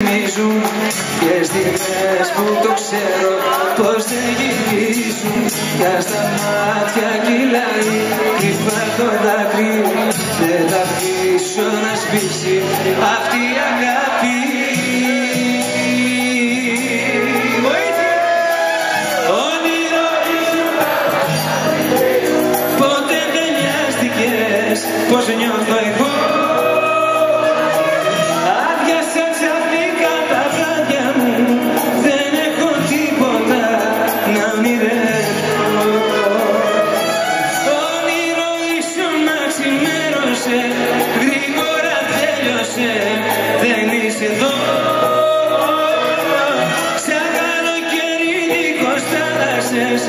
θυμίζουν και στιγμές που το ξέρω πως δεν γυρίζουν. Κι ας τα μάτια κυλάει κρυφά το δάκρυ, δεν θα αφήσω να σβήσει αυτή η αγάπη. Ποτέ δεν νοιάστηκες πως νιώθω εγώ. Άδειασα ξαφνικά τα βράδια μου, δεν έχω τίποτα να ονειρεύω. Όνειρο ίσον να ξημέρωσε, γρήγορα τέλειωσε, δεν είσαι εδώ. Σαν καλοκαίρι δίχως θάλασσες,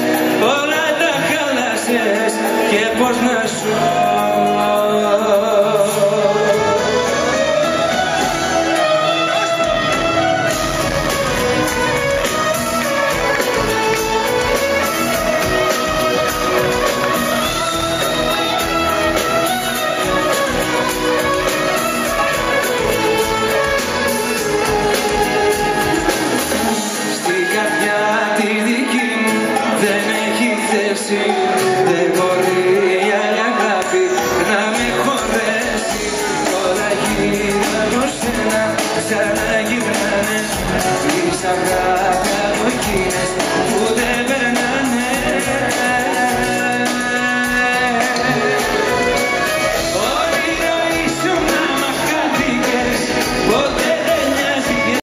όλα τα χάλασες και πώς να